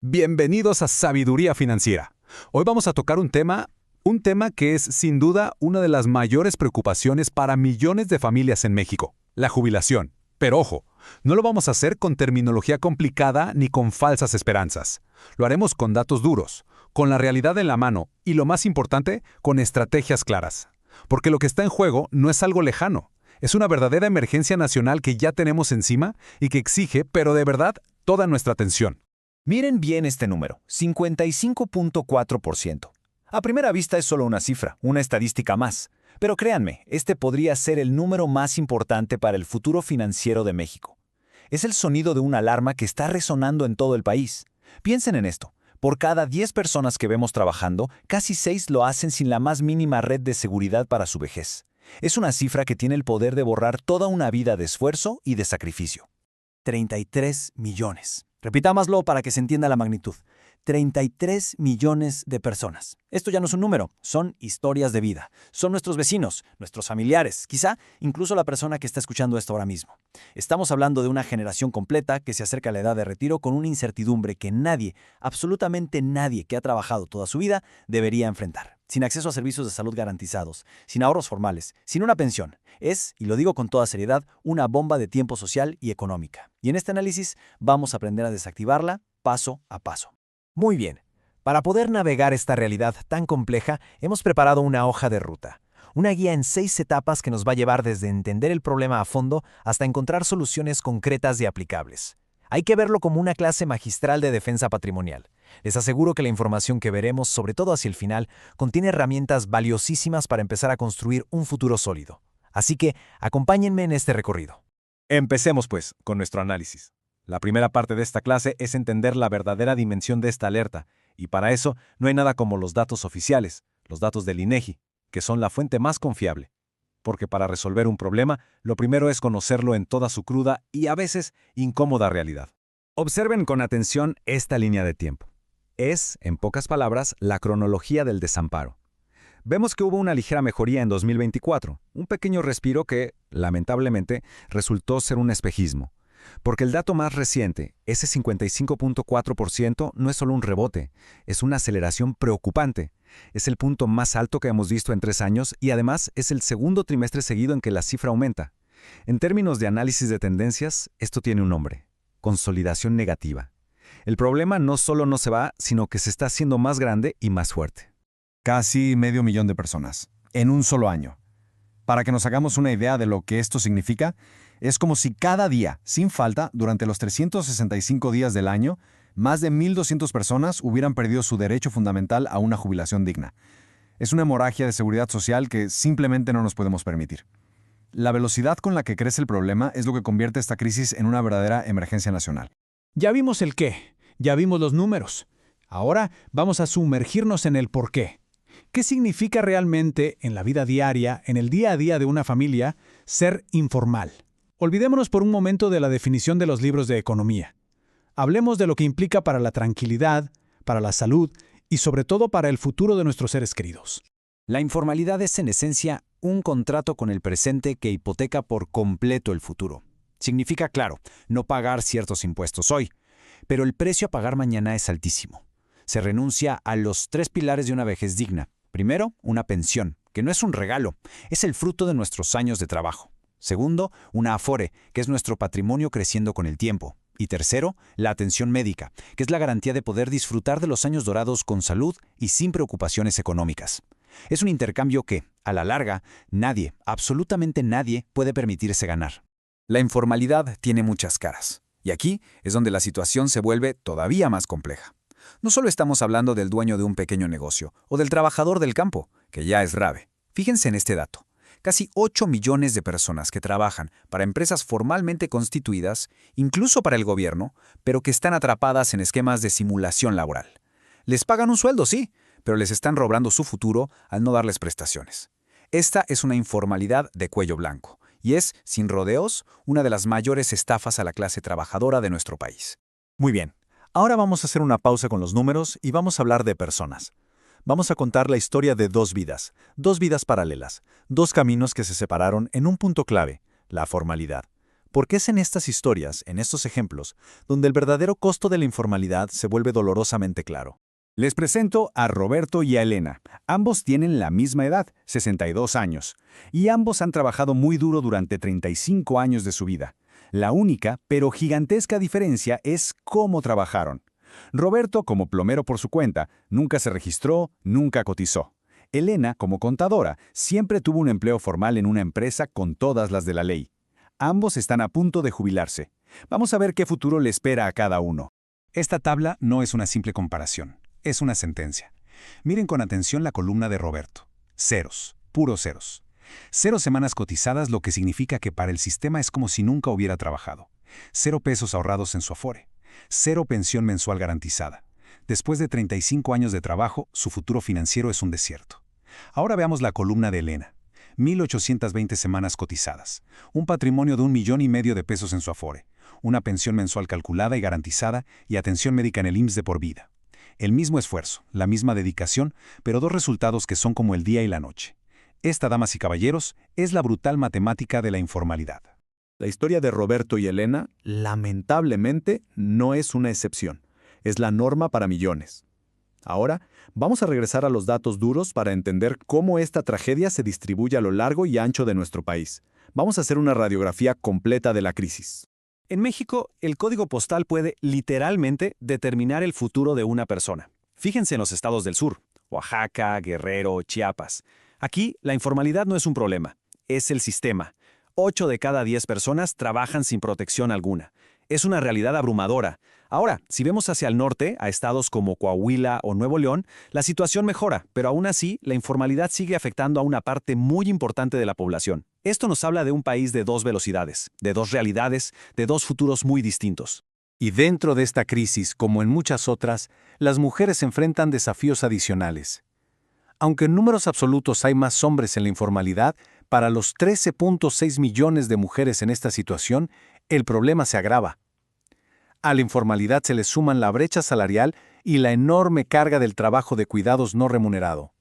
Bienvenidos a Sabiduría Financiera. Hoy vamos a tocar un tema que es sin duda una de las mayores preocupaciones para millones de familias en México, la jubilación. Pero ojo, no lo vamos a hacer con terminología complicada ni con falsas esperanzas. Lo haremos con datos duros, con la realidad en la mano y, lo más importante, con estrategias claras. Porque lo que está en juego no es algo lejano, es una verdadera emergencia nacional que ya tenemos encima y que exige, pero de verdad, toda nuestra atención. Miren bien este número, 55.4%. A primera vista es solo una cifra, una estadística más. Pero créanme, este podría ser el número más importante para el futuro financiero de México. Es el sonido de una alarma que está resonando en todo el país. Piensen en esto. Por cada 10 personas que vemos trabajando, casi 6 lo hacen sin la más mínima red de seguridad para su vejez. Es una cifra que tiene el poder de borrar toda una vida de esfuerzo y de sacrificio. 33 millones. Repitámoslo para que se entienda la magnitud. 33 millones de personas. Esto ya no es un número, son historias de vida. Son nuestros vecinos, nuestros familiares, quizá incluso la persona que está escuchando esto ahora mismo. Estamos hablando de una generación completa que se acerca a la edad de retiro con una incertidumbre que nadie, absolutamente nadie que ha trabajado toda su vida, debería enfrentar. Sin acceso a servicios de salud garantizados, sin ahorros formales, sin una pensión. Es, y lo digo con toda seriedad, una bomba de tiempo social y económica. Y en este análisis vamos a aprender a desactivarla paso a paso. Muy bien. Para poder navegar esta realidad tan compleja, hemos preparado una hoja de ruta. Una guía en 6 etapas que nos va a llevar desde entender el problema a fondo hasta encontrar soluciones concretas y aplicables. Hay que verlo como una clase magistral de defensa patrimonial. Les aseguro que la información que veremos, sobre todo hacia el final, contiene herramientas valiosísimas para empezar a construir un futuro sólido. Así que, acompáñenme en este recorrido. Empecemos, pues, con nuestro análisis. La primera parte de esta clase es entender la verdadera dimensión de esta alerta, y para eso no hay nada como los datos oficiales, los datos del INEGI, que son la fuente más confiable. Porque para resolver un problema, lo primero es conocerlo en toda su cruda y a veces incómoda realidad. Observen con atención esta línea de tiempo. Es, en pocas palabras, la cronología del desamparo. Vemos que hubo una ligera mejoría en 2024, un pequeño respiro que, lamentablemente, resultó ser un espejismo. Porque el dato más reciente, ese 55.4%, no es solo un rebote, es una aceleración preocupante. Es el punto más alto que hemos visto en 3 años y además es el segundo trimestre seguido en que la cifra aumenta. En términos de análisis de tendencias, esto tiene un nombre: consolidación negativa. El problema no solo no se va, sino que se está haciendo más grande y más fuerte. Casi 500,000 de personas, en un solo año. Para que nos hagamos una idea de lo que esto significa, es como si cada día, sin falta, durante los 365 días del año, más de 1,200 personas hubieran perdido su derecho fundamental a una jubilación digna. Es una hemorragia de seguridad social que simplemente no nos podemos permitir. La velocidad con la que crece el problema es lo que convierte esta crisis en una verdadera emergencia nacional. Ya vimos el qué, ya vimos los números. Ahora vamos a sumergirnos en el por qué. ¿Qué significa realmente en la vida diaria, en el día a día de una familia, ser informal? Olvidémonos por un momento de la definición de los libros de economía. Hablemos de lo que implica para la tranquilidad, para la salud y sobre todo para el futuro de nuestros seres queridos. La informalidad es en esencia un contrato con el presente que hipoteca por completo el futuro. Significa, claro, no pagar ciertos impuestos hoy, pero el precio a pagar mañana es altísimo. Se renuncia a los 3 pilares de una vejez digna. Primero, una pensión, que no es un regalo, es el fruto de nuestros años de trabajo. Segundo, una Afore, que es nuestro patrimonio creciendo con el tiempo. Y tercero, la atención médica, que es la garantía de poder disfrutar de los años dorados con salud y sin preocupaciones económicas. Es un intercambio que, a la larga, nadie, absolutamente nadie, puede permitirse ganar. La informalidad tiene muchas caras. Y aquí es donde la situación se vuelve todavía más compleja. No solo estamos hablando del dueño de un pequeño negocio o del trabajador del campo, que ya es grave. Fíjense en este dato. Casi 8 millones de personas que trabajan para empresas formalmente constituidas, incluso para el gobierno, pero que están atrapadas en esquemas de simulación laboral. Les pagan un sueldo, sí, pero les están robando su futuro al no darles prestaciones. Esta es una informalidad de cuello blanco y es, sin rodeos, una de las mayores estafas a la clase trabajadora de nuestro país. Muy bien, ahora vamos a hacer una pausa con los números y vamos a hablar de personas. Vamos a contar la historia de 2 vidas paralelas, 2 caminos que se separaron en un punto clave, la formalidad. Porque es en estas historias, en estos ejemplos, donde el verdadero costo de la informalidad se vuelve dolorosamente claro. Les presento a Roberto y a Elena. Ambos tienen la misma edad, 62 años, y ambos han trabajado muy duro durante 35 años de su vida. La única, pero gigantesca diferencia es cómo trabajaron. Roberto, como plomero por su cuenta, nunca se registró, nunca cotizó. Elena, como contadora, siempre tuvo un empleo formal en una empresa con todas las de la ley. Ambos están a punto de jubilarse. Vamos a ver qué futuro le espera a cada uno. Esta tabla no es una simple comparación, es una sentencia. Miren con atención la columna de Roberto. Ceros, puros ceros. 0 semanas cotizadas, lo que significa que para el sistema es como si nunca hubiera trabajado. 0 pesos ahorrados en su Afore. 0 pensión mensual garantizada. Después de 35 años de trabajo, su futuro financiero es un desierto. Ahora veamos la columna de Elena. 1.820 semanas cotizadas. Un patrimonio de 1,5 millones de pesos en su Afore. Una pensión mensual calculada y garantizada y atención médica en el IMSS de por vida. El mismo esfuerzo, la misma dedicación, pero 2 resultados que son como el día y la noche. Esta, damas y caballeros, es la brutal matemática de la informalidad. La historia de Roberto y Elena, lamentablemente, no es una excepción. Es la norma para millones. Ahora, vamos a regresar a los datos duros para entender cómo esta tragedia se distribuye a lo largo y ancho de nuestro país. Vamos a hacer una radiografía completa de la crisis. En México, el código postal puede literalmente determinar el futuro de una persona. Fíjense en los estados del sur, Oaxaca, Guerrero, Chiapas. Aquí, la informalidad no es un problema, es el sistema. 8 de cada 10 personas trabajan sin protección alguna. Es una realidad abrumadora. Ahora, si vemos hacia el norte, a estados como Coahuila o Nuevo León, la situación mejora, pero aún así, la informalidad sigue afectando a una parte muy importante de la población. Esto nos habla de un país de 2 velocidades, de 2 realidades, de 2 futuros muy distintos. Y dentro de esta crisis, como en muchas otras, las mujeres enfrentan desafíos adicionales. Aunque en números absolutos hay más hombres en la informalidad, para los 13.6 millones de mujeres en esta situación, el problema se agrava. A la informalidad se le suman la brecha salarial y la enorme carga del trabajo de cuidados no remunerado.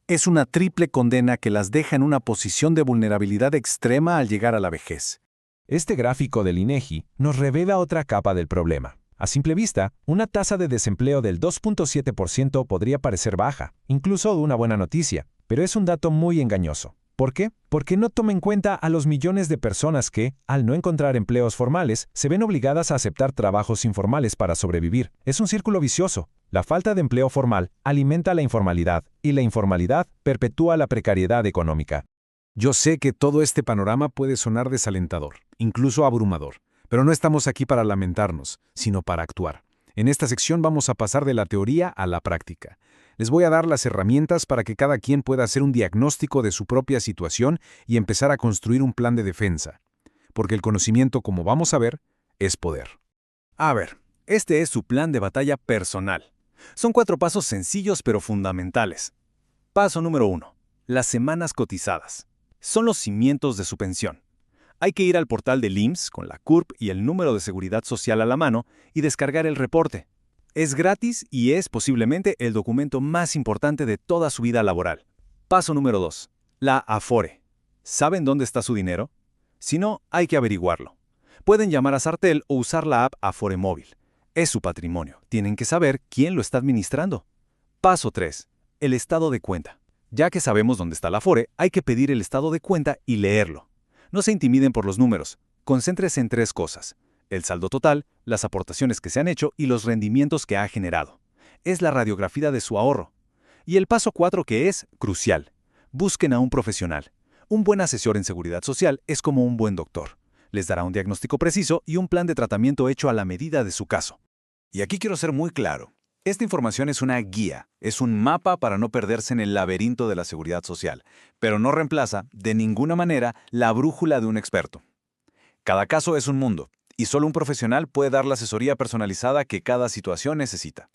Es una triple condena que las deja en una posición de vulnerabilidad extrema al llegar a la vejez. Este gráfico del INEGI nos revela otra capa del problema. A simple vista, una tasa de desempleo del 2.7% podría parecer baja, incluso una buena noticia, pero es un dato muy engañoso. ¿Por qué? Porque no toma en cuenta a los millones de personas que, al no encontrar empleos formales, se ven obligadas a aceptar trabajos informales para sobrevivir. Es un círculo vicioso. La falta de empleo formal alimenta la informalidad, y la informalidad perpetúa la precariedad económica. Yo sé que todo este panorama puede sonar desalentador, incluso abrumador, pero no estamos aquí para lamentarnos, sino para actuar. En esta sección vamos a pasar de la teoría a la práctica. Les voy a dar las herramientas para que cada quien pueda hacer un diagnóstico de su propia situación y empezar a construir un plan de defensa. Porque el conocimiento, como vamos a ver, es poder. A ver, este es su plan de batalla personal. Son 4 pasos sencillos pero fundamentales. Paso número 1. Las semanas cotizadas. Son los cimientos de su pensión. Hay que ir al portal del IMSS con la CURP y el número de seguridad social a la mano y descargar el reporte. Es gratis y es posiblemente el documento más importante de toda su vida laboral. Paso número 2. La Afore. ¿Saben dónde está su dinero? Si no, hay que averiguarlo. Pueden llamar a Sartel o usar la app Afore Móvil. Es su patrimonio. Tienen que saber quién lo está administrando. Paso 3. El estado de cuenta. Ya que sabemos dónde está la Afore, hay que pedir el estado de cuenta y leerlo. No se intimiden por los números. Concéntrese en 3 cosas. El saldo total, las aportaciones que se han hecho y los rendimientos que ha generado. Es la radiografía de su ahorro. Y el paso 4, que es crucial. Busquen a un profesional. Un buen asesor en seguridad social es como un buen doctor. Les dará un diagnóstico preciso y un plan de tratamiento hecho a la medida de su caso. Y aquí quiero ser muy claro. Esta información es una guía, es un mapa para no perderse en el laberinto de la seguridad social, pero no reemplaza, de ninguna manera, la brújula de un experto. Cada caso es un mundo, y solo un profesional puede dar la asesoría personalizada que cada situación necesita.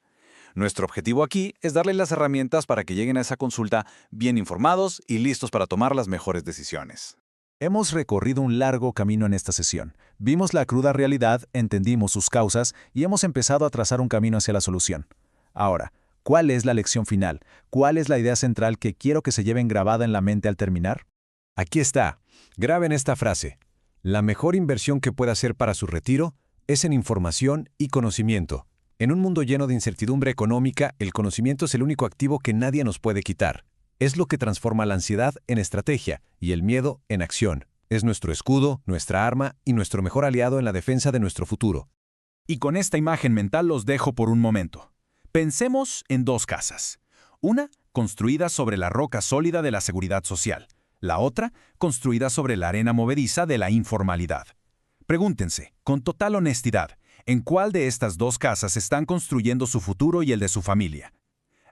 Nuestro objetivo aquí es darles las herramientas para que lleguen a esa consulta bien informados y listos para tomar las mejores decisiones. Hemos recorrido un largo camino en esta sesión. Vimos la cruda realidad, entendimos sus causas y hemos empezado a trazar un camino hacia la solución. Ahora, ¿cuál es la lección final? ¿Cuál es la idea central que quiero que se lleven grabada en la mente al terminar? Aquí está. Graben esta frase. La mejor inversión que pueda hacer para su retiro es en información y conocimiento. En un mundo lleno de incertidumbre económica, el conocimiento es el único activo que nadie nos puede quitar. Es lo que transforma la ansiedad en estrategia y el miedo en acción. Es nuestro escudo, nuestra arma y nuestro mejor aliado en la defensa de nuestro futuro. Y con esta imagen mental los dejo por un momento. Pensemos en dos casas. Una, construida sobre la roca sólida de la seguridad social. La otra, construida sobre la arena movediza de la informalidad. Pregúntense, con total honestidad, ¿en cuál de estas dos casas están construyendo su futuro y el de su familia?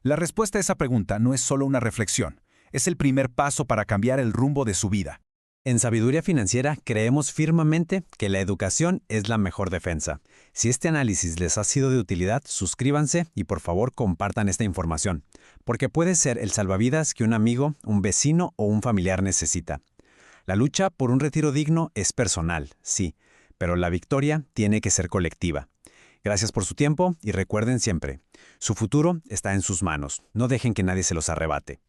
La respuesta a esa pregunta no es solo una reflexión, es el primer paso para cambiar el rumbo de su vida. En Sabiduría Financiera creemos firmemente que la educación es la mejor defensa. Si este análisis les ha sido de utilidad, suscríbanse y por favor compartan esta información, porque puede ser el salvavidas que un amigo, un vecino o un familiar necesita. La lucha por un retiro digno es personal, sí, pero la victoria tiene que ser colectiva. Gracias por su tiempo y recuerden siempre, su futuro está en sus manos. No dejen que nadie se los arrebate.